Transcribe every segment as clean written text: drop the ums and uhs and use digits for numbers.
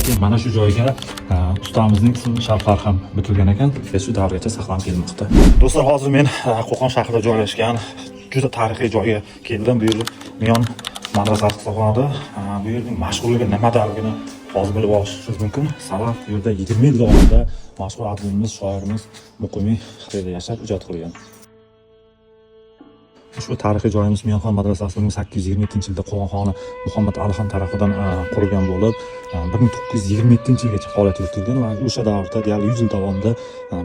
hattoki mana shu joyga ustamizning ism sharhlari ham bitilgan ekan va shu davrgacha saqlanib kelmoqda. Do'stlar, hozir men Qo'qon shahrida joylashgan juda tarixiy joyga keldim. Bu yer Miyon madrasasi hisoblanadi. Bu yerning mashhurligi nimaligini hozir bilib olishingiz mumkin. Sabab bu yerda 20 yil davomida mashhur adibimiz, shoirimiz Muqimiy Xitoyda yashab ijod qilgan. Ushbu tarixiy joyimiz Miyonxon madrasasi 1827-yilda Qo'qon xoni Muhammad Alixon tarafidan qurilgan bo'lib, 1927-yilgacha faoliyat yuritilgan va o'sha davrda deyarli 100 yil davomida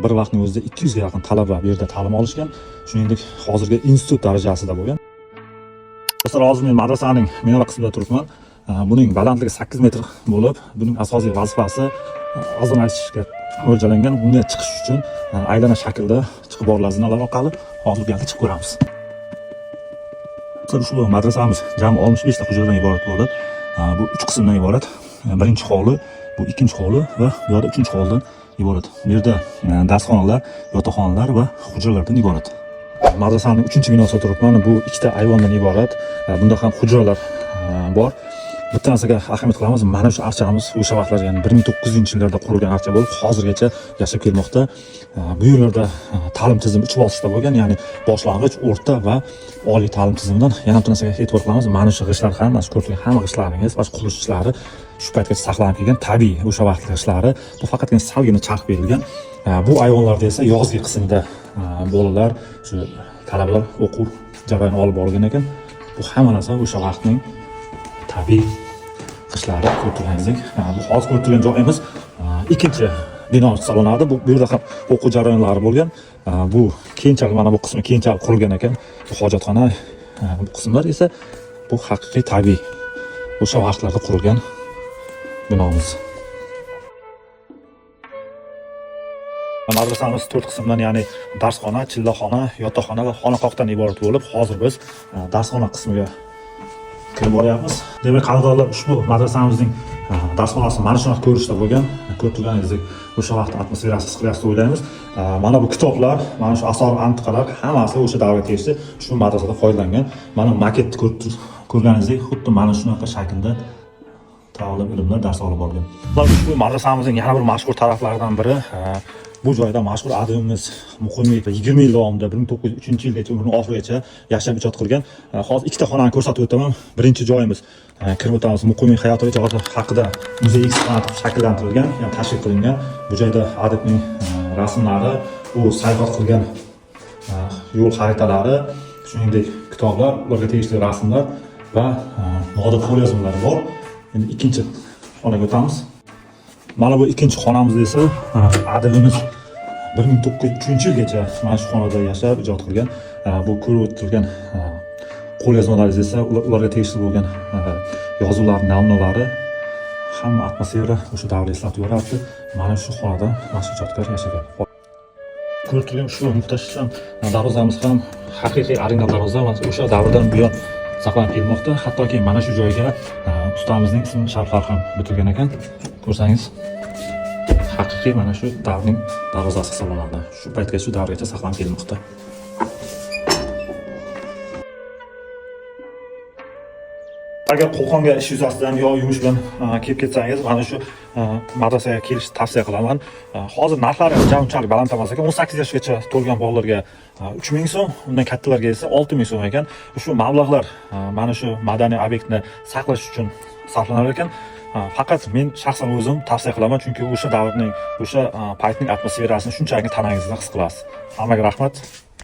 bir vaqtning o'zida 200 ga yaqin talaba bu yerda ta'lim olishgan. Shuningdek, hozirgi institut darajasida bo'lgan. Do'stlar, hozir men madrasaning minora qismida turibman. Buning balandligi 8 metr bo'lib, buning asosiy vazifasi azon aytishga mo'ljallangan. Bunga chiqish uchun aylana shaklda chiqib boriladi zinalar orqali. Hozir bu yerga chiqib ko'ramiz. Ushbu madrasamiz jami 65 ta hujradan iborat bo'lib, bu 3 qismdan iborat. Birinchi hovli, bu ikkinchi hovli va bu yerda uchinchi hovlidan iborat. Bu yerda darsxonalar, yotoqxonalar va hujralardan iborat. Madrasaning 3-binosida turibman. Bu ikkita ayvondan iborat. Bunda ham hujralar bor. Bittanasiga ahamiyat qilamiz. Mana shu archamiz o'sha vaqtlar, ya'ni 1900-yillarda qurilgan archa bo'lib, hozirgacha yashab kelmoqda. Bu yerlarda ta'lim tizimi 3 bosqichda bo'lgan, ya'ni boshlang'ich, o'rta va oliy ta'lim tizimidan. Yana bir narsaga e'tibor qilamiz. Mana shu g'ishtlar ham, mana shu ko'rgan hamma g'ishtlaringiz va qurilish ishlari shu paytgacha saqlanib kelgan tabiiy o'sha vaqtlar ishlari. Bu faqatgina salgina charx berilgan. Bu ayvonlarda esa yozgi qismda bolalar, shu talabalar o'quv jarayoni olib borgan ekan. Bu hamma narsa o'sha vaqtning tabiiy qishlari ko'rib turganingizdek. Bu hozir ko'rib turgan joyimiz ikkinchi bino hisoblanadi. Bu yerda ham o'quv jarayonlari bo'lgan. Bu keyinchalik mana bu qismi keyinchalik qurilgan ekan. Bu hojatxona, bu qismlar esa bu haqiqiy tabiiy o'sha vaqtlarda qurilgan binomiz. Madrasamiz 4 qismdan, ya'ni darsxona, chillaxona, yotoqxona va xonaqohdan iborat bo'lib, hozir biz darsxona qismiga kirib boryapmiz. Demak, qadrdonlar, ushbu madrasamizning darsxonasi mana shunaqa ko'rinishda bo'lgan. Ko'rib turganingizdek, o'sha vaqt atmosferasi his qilyapsiz deb o'ylaymiz. Mana bu kitoblar, mana shu asor antiqalar hammasi o'sha davrga tegishli shu madrasada foydalangan. Mana maketni ko'rganingizdek, xuddi mana shunaqa shaklda ta'lim ilmlar dars olib borgan. Ushbu madrasamizning yana bir mashhur taraflaridan biri bu joyda mashhur adibimiz Muqimiy 20 yil davomida 1903-yilgacha umrining oxirigacha yashab ijod qilgan. Hozir ikkita xonani ko'rsatib o'taman. Birinchi joyimiz kirib o'tamiz. Muqimiy hayoti va ijodi haqida muzey eksponati shakllantirilgan, ya'ni tashkil qilingan. Bu joyda adibning rasmlari, u sayohat qilgan yo'l xaritalari, shuningdek kitoblar, ularga tegishli rasmlar va nodir qo'lyozmalari bor. Endi ikkinchi xonaga o'tamiz. Mana bu ikkinchi xonamiz esa adibimiz 1903-yilgacha mana shu xonada yashab ijod qilgan. Bu ko'rib o'tilgan qo'lyozmalaringiz esa ularga tegishli bo'lgan yozuvlar, namunalari, hamma atmosfera o'sha davrni eslatib yuboradi. Mana shu xonada mana shu ijodkor yashagan. Ko'rib turgan shu muhtasham darvozamiz ham haqiqiy original darvoza, o'sha davrdan buyon saqlanib kelmoqda. Hattoki mana shu joyga ustamizning ism sharhlari ham bitilgan ekan. Ko'rsangiz, haqiqiy mana shu davrning darvozasi hisoblanadi. Shu paytgacha shu davrgacha saqlanib kelmoqda. Agar Qo'qonga ish yuzasidan yo yumush bilan kelib ketsangiz, mana shu madrasaga kelishni tavsiya qilaman. Hozir narxlari unchalik baland emas ekan. 18 yoshgacha to'lgan bolalarga 3000 so'm, undan kattalarga esa 6000 so'm ekan. Ushbu mablag'lar mana shu madaniy obyektni saqlash uchun sarflanar ekan. Faqat men shaxsan o'zim tavsiya qilaman, chunki o'sha davrning, o'sha paytning atmosferasini shunchaki tanangizda his qilasiz. Hammaga rahmat.